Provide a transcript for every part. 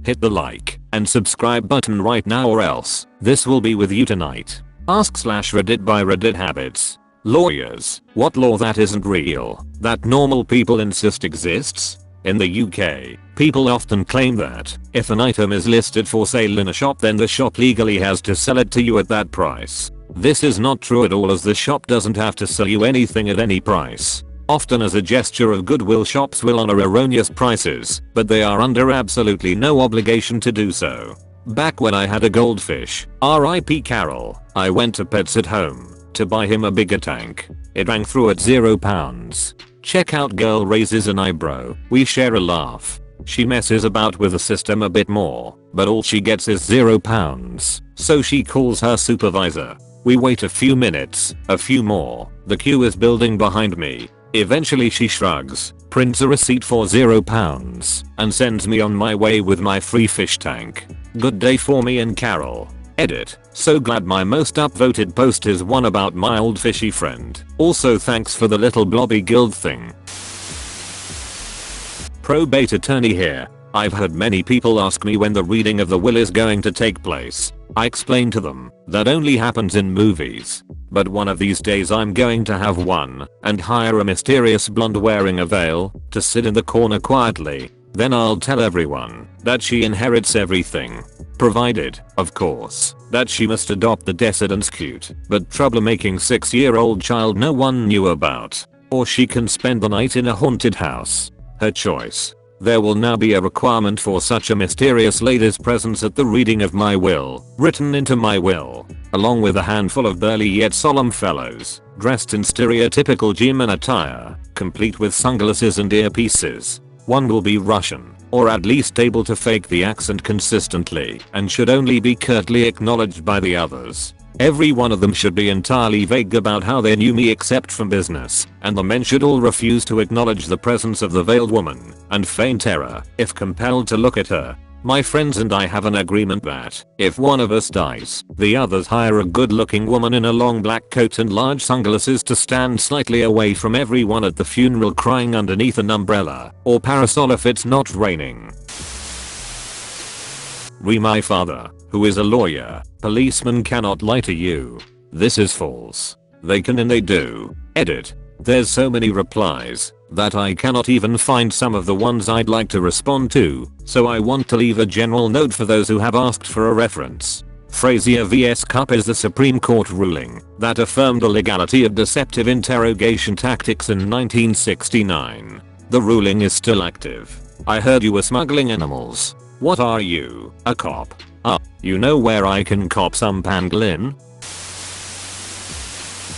Hit the like and subscribe button right now or else this will be with you tonight. Ask/Reddit by Reddit Habbits. Lawyers. What law that isn't real, that normal people insist exists? In the UK, people often claim that if an item is listed for sale in a shop, then the shop legally has to sell it to you at that price. This is not true at all, as the shop doesn't have to sell you anything at any price. Often as a gesture of goodwill, shops will honor erroneous prices, but they are under absolutely no obligation to do so. Back when I had a goldfish, RIP Carol, I went to Pets at Home to buy him a bigger tank. It rang through at £0. Checkout girl raises an eyebrow. We share a laugh. She messes about with the system a bit more, but all she gets is £0. So she calls her supervisor. We wait a few minutes, a few more. The queue is building behind me. Eventually she shrugs, prints a receipt for £0, and sends me on my way with my free fish tank. Good day for me and Carol. Edit. So glad my most upvoted post is one about my old fishy friend. Also thanks for the little blobby guild thing. Probate Attorney here. I've heard many people ask me when the reading of the will is going to take place. I explain to them that only happens in movies. But one of these days I'm going to have one and hire a mysterious blonde wearing a veil to sit in the corner quietly. Then I'll tell everyone that she inherits everything. Provided, of course, that she must adopt the decedent's cute but troublemaking 6-year-old child no one knew about. Or she can spend the night in a haunted house. Her choice. There will now be a requirement for such a mysterious lady's presence at the reading of my will, written into my will, along with a handful of burly yet solemn fellows, dressed in stereotypical G-man attire, complete with sunglasses and earpieces. One will be Russian, or at least able to fake the accent consistently, and should only be curtly acknowledged by the others. Every one of them should be entirely vague about how they knew me except from business, and the men should all refuse to acknowledge the presence of the veiled woman, and feign terror if compelled to look at her. My friends and I have an agreement that, if one of us dies, the others hire a good-looking woman in a long black coat and large sunglasses to stand slightly away from everyone at the funeral, crying underneath an umbrella or parasol if it's not raining. My father, who is a lawyer. Policeman cannot lie to you. This is false. They can and they do. Edit. There's so many replies that I cannot even find some of the ones I'd like to respond to, so I want to leave a general note for those who have asked for a reference. Frazier vs. Cupp is the Supreme Court ruling that affirmed the legality of deceptive interrogation tactics in 1969. The ruling is still active. I heard you were smuggling animals. What are you, a cop? You know where I can cop some pangolin?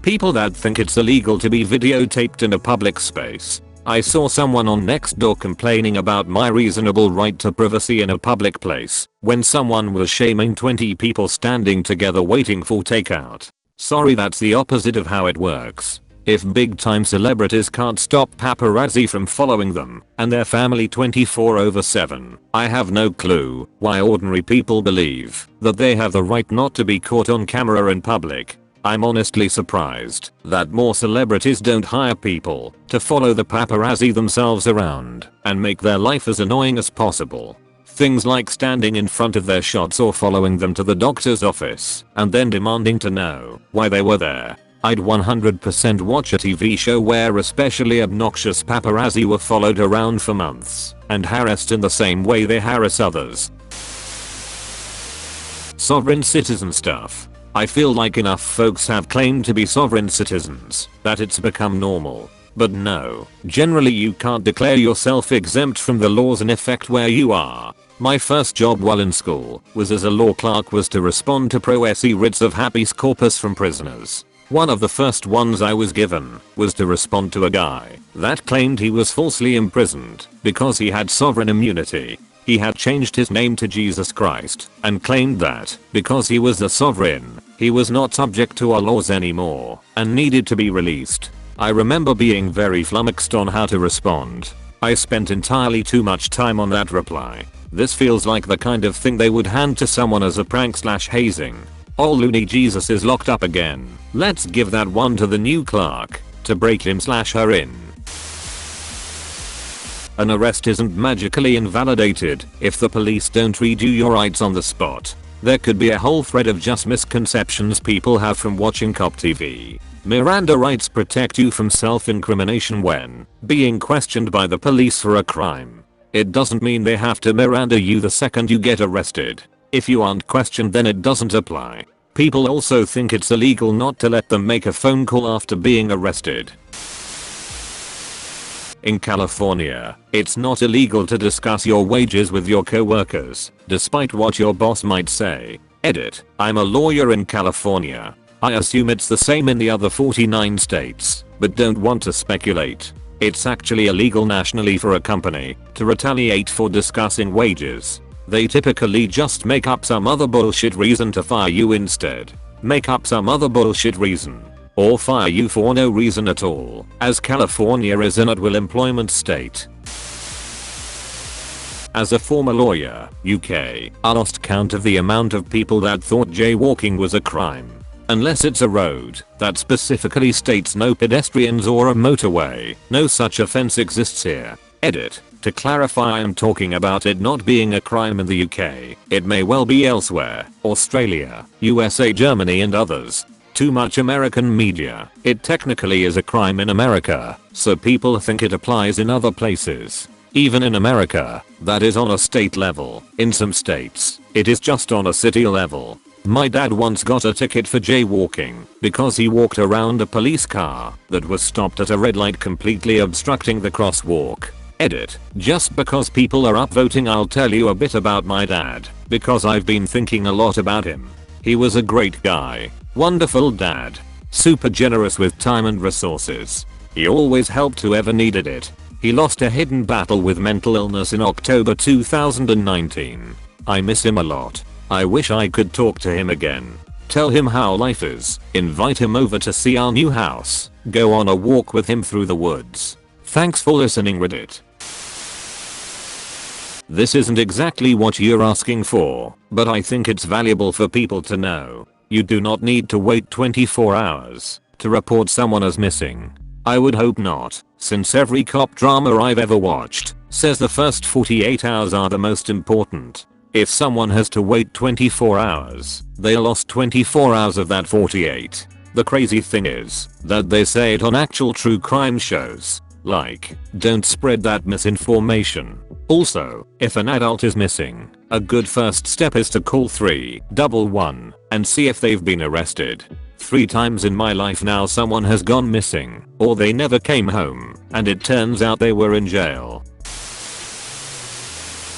People that think it's illegal to be videotaped in a public space. I saw someone on Nextdoor complaining about my reasonable right to privacy in a public place when someone was shaming 20 people standing together waiting for takeout. Sorry, that's the opposite of how it works. If big time celebrities can't stop paparazzi from following them and their family 24/7, I have no clue why ordinary people believe that they have the right not to be caught on camera in public. I'm honestly surprised that more celebrities don't hire people to follow the paparazzi themselves around and make their life as annoying as possible. Things like standing in front of their shots or following them to the doctor's office and then demanding to know why they were there. I'd 100% watch a TV show where especially obnoxious paparazzi were followed around for months and harassed in the same way they harass others. Sovereign citizen stuff. I feel like enough folks have claimed to be sovereign citizens that it's become normal. But no, generally you can't declare yourself exempt from the laws in effect where you are. My first job while in school was as a law clerk was to respond to pro se writs of habeas corpus from prisoners. One of the first ones I was given was to respond to a guy that claimed he was falsely imprisoned because he had sovereign immunity. He had changed his name to Jesus Christ and claimed that because he was the sovereign, he was not subject to our laws anymore and needed to be released. I remember being very flummoxed on how to respond. I spent entirely too much time on that reply. This feels like the kind of thing they would hand to someone as a prank/hazing. Oh, loony Jesus is locked up again. Let's give that one to the new clerk to break him/her in. An arrest isn't magically invalidated if the police don't read you your rights on the spot. There could be a whole thread of just misconceptions people have from watching cop TV. Miranda rights protect you from self-incrimination when being questioned by the police for a crime. It doesn't mean they have to Miranda you the second you get arrested. If you aren't questioned, then it doesn't apply. People also think it's illegal not to let them make a phone call after being arrested. In California, it's not illegal to discuss your wages with your coworkers, despite what your boss might say. Edit. I'm a lawyer in California. I assume it's the same in the other 49 states, but don't want to speculate. It's actually illegal nationally for a company to retaliate for discussing wages. They typically just make up some other bullshit reason to fire you instead. Make up some other bullshit reason. Or fire you for no reason at all, as California is an at-will employment state. As a former lawyer, UK, I lost count of the amount of people that thought jaywalking was a crime. Unless it's a road that specifically states no pedestrians or a motorway, no such offense exists here. Edit. To clarify, I am talking about it not being a crime in the UK. It may well be elsewhere. Australia, USA, Germany and others. Too much American media. It technically is a crime in America, so people think it applies in other places. Even in America, that is on a state level. In some states, it is just on a city level. My dad once got a ticket for jaywalking because he walked around a police car that was stopped at a red light, completely obstructing the crosswalk. Edit. Just because people are upvoting, I'll tell you a bit about my dad, because I've been thinking a lot about him. He was a great guy. Wonderful dad. Super generous with time and resources. He always helped whoever needed it. He lost a hidden battle with mental illness in October 2019. I miss him a lot. I wish I could talk to him again. Tell him how life is. Invite him over to see our new house. Go on a walk with him through the woods. Thanks for listening, Reddit. This isn't exactly what you're asking for, but I think it's valuable for people to know. You do not need to wait 24 hours to report someone as missing. I would hope not, since every cop drama I've ever watched says the first 48 hours are the most important. If someone has to wait 24 hours, they lost 24 hours of that 48. The crazy thing is that they say it on actual true crime shows. Like, don't spread that misinformation. Also, if an adult is missing, a good first step is to call 311 and see if they've been arrested. 3 times in my life now someone has gone missing, or they never came home, and it turns out they were in jail.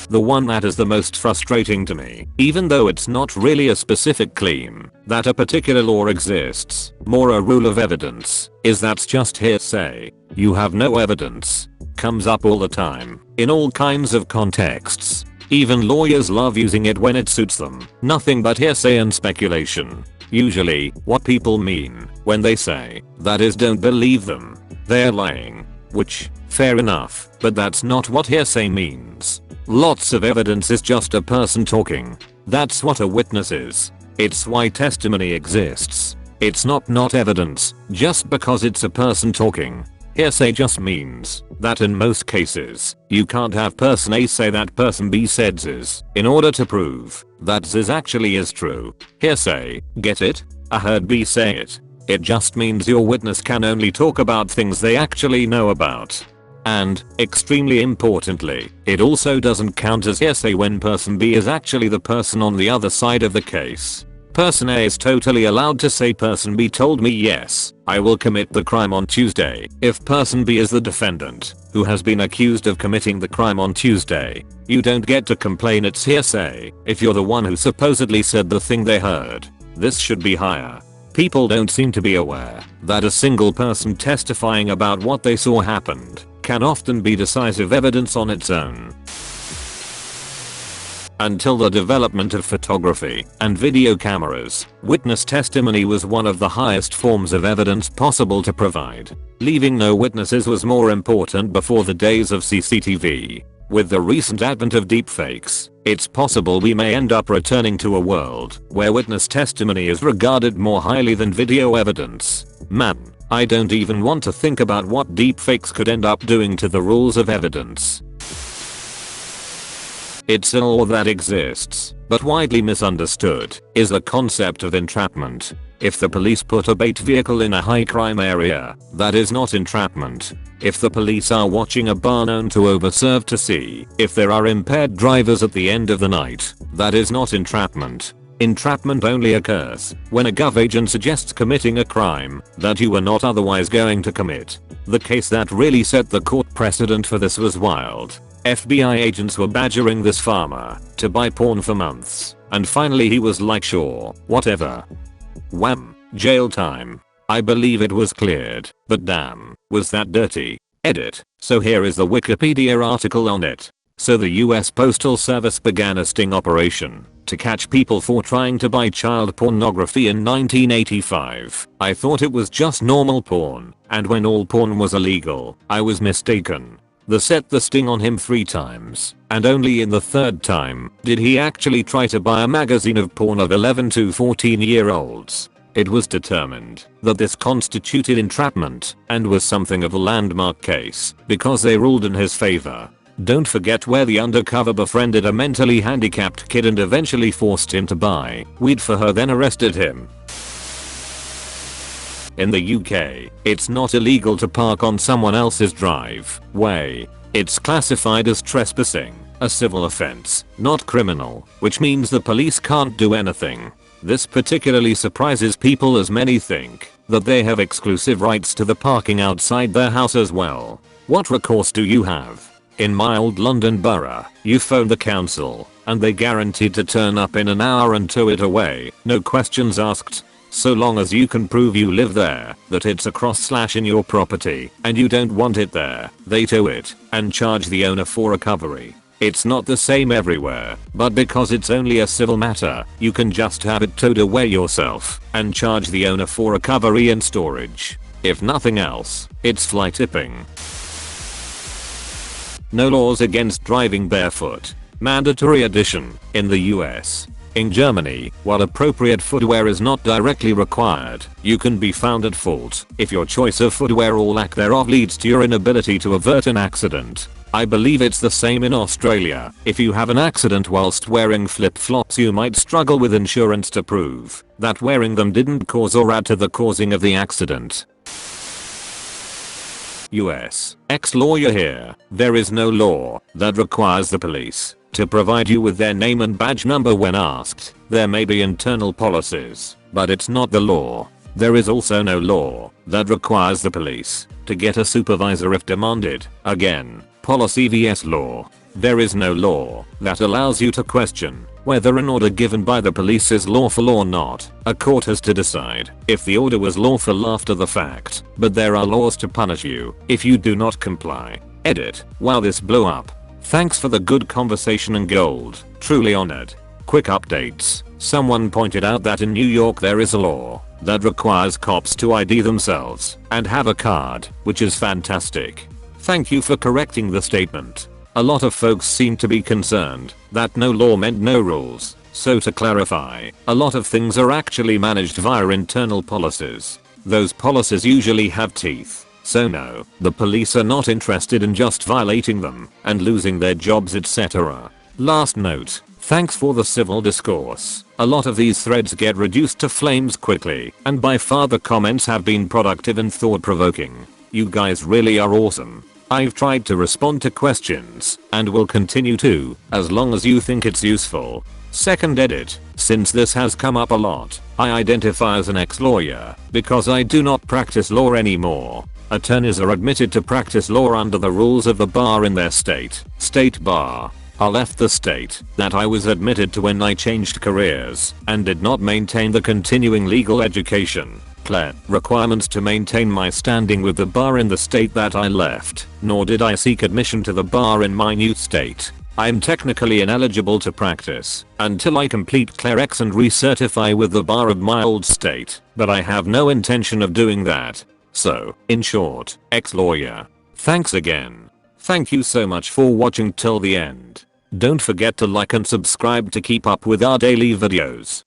The one that is the most frustrating to me, even though it's not really a specific claim that a particular law exists, more a rule of evidence, is that's just hearsay. You have no evidence. Comes up all the time, in all kinds of contexts. Even lawyers love using it when it suits them. Nothing but hearsay and speculation. Usually, what people mean when they say that is don't believe them. They're lying. Which, fair enough, but that's not what hearsay means. Lots of evidence is just a person talking. That's what a witness is. It's why testimony exists. It's not evidence, just because it's a person talking. Hearsay just means that in most cases, you can't have person A say that person B said this in order to prove that this actually is true. Hearsay, get it? I heard B say it. It just means your witness can only talk about things they actually know about. And, extremely importantly, it also doesn't count as hearsay when person B is actually the person on the other side of the case. Person A is totally allowed to say person B told me yes, I will commit the crime on Tuesday, if person B is the defendant, who has been accused of committing the crime on Tuesday. You don't get to complain it's hearsay if you're the one who supposedly said the thing they heard. This should be higher. People don't seem to be aware that a single person testifying about what they saw happened can often be decisive evidence on its own. Until the development of photography and video cameras, witness testimony was one of the highest forms of evidence possible to provide. Leaving no witnesses was more important before the days of CCTV. With the recent advent of deepfakes, it's possible we may end up returning to a world where witness testimony is regarded more highly than video evidence. Man, I don't even want to think about what deepfakes could end up doing to the rules of evidence. It's a law that exists, but widely misunderstood, is the concept of entrapment. If the police put a bait vehicle in a high crime area, that is not entrapment. If the police are watching a bar known to overserve to see if there are impaired drivers at the end of the night, that is not entrapment. Entrapment only occurs when a gov agent suggests committing a crime that you were not otherwise going to commit. The case that really set the court precedent for this was wild. FBI agents were badgering this farmer to buy porn for months, and finally he was like, sure, whatever. Wham, jail time. I believe it was cleared, but damn, was that dirty. Edit. So here is the Wikipedia article on it. So the US Postal Service began a sting operation to catch people for trying to buy child pornography in 1985. I thought it was just normal porn, and when all porn was illegal, I was mistaken. They set the sting on him 3 times, and only in the 3rd time did he actually try to buy a magazine of porn of 11 to 14-year-olds. It was determined that this constituted entrapment and was something of a landmark case because they ruled in his favor. Don't forget where the undercover befriended a mentally handicapped kid and eventually forced him to buy weed for her, then arrested him. In the UK, it's not illegal to park on someone else's driveway. It's classified as trespassing, a civil offense, not criminal, which means the police can't do anything. This particularly surprises people, as many think that they have exclusive rights to the parking outside their house as well. What recourse do you have? In my old London borough, you phone the council, and they guaranteed to turn up in an hour and tow it away, no questions asked. So long as you can prove you live there, that it's a cross/in your property, and you don't want it there, they tow it, and charge the owner for recovery. It's not the same everywhere, but because it's only a civil matter, you can just have it towed away yourself, and charge the owner for recovery and storage. If nothing else, it's fly tipping. No laws against driving barefoot. Mandatory edition, in the US. In Germany, while appropriate footwear is not directly required, you can be found at fault if your choice of footwear or lack thereof leads to your inability to avert an accident. I believe it's the same in Australia. If you have an accident whilst wearing flip-flops, you might struggle with insurance to prove that wearing them didn't cause or add to the causing of the accident. US. Ex-lawyer here. There is no law that requires the police to provide you with their name and badge number when asked. There may be internal policies, but it's not the law. There is also no law that requires the police to get a supervisor if demanded. Again, policy vs law. There is no law that allows you to question whether an order given by the police is lawful or not. A court has to decide if the order was lawful after the fact, but there are laws to punish you if you do not comply. Edit. Wow, this blew up. Thanks for the good conversation and gold. Truly honored. Quick updates. Someone pointed out that in New York there is a law that requires cops to ID themselves and have a card, which is fantastic. Thank you for correcting the statement. A lot of folks seem to be concerned that no law meant no rules. So to clarify, a lot of things are actually managed via internal policies. Those policies usually have teeth. So no, the police are not interested in just violating them and losing their jobs, etc. Last note, thanks for the civil discourse. A lot of these threads get reduced to flames quickly, and by far the comments have been productive and thought-provoking. You guys really are awesome. I've tried to respond to questions, and will continue to, as long as you think it's useful. Second edit. Since this has come up a lot, I identify as an ex-lawyer because I do not practice law anymore. Attorneys are admitted to practice law under the rules of the bar in their state bar. I left the state that I was admitted to when I changed careers and did not maintain the continuing legal education requirements to maintain my standing with the bar in the state that I left, nor did I seek admission to the bar in my new state. I'm technically ineligible to practice until I complete clerics and recertify with the bar of my old state, but I have no intention of doing that. So, in short, ex-lawyer. Thanks again. Thank you so much for watching till the end. Don't forget to like and subscribe to keep up with our daily videos.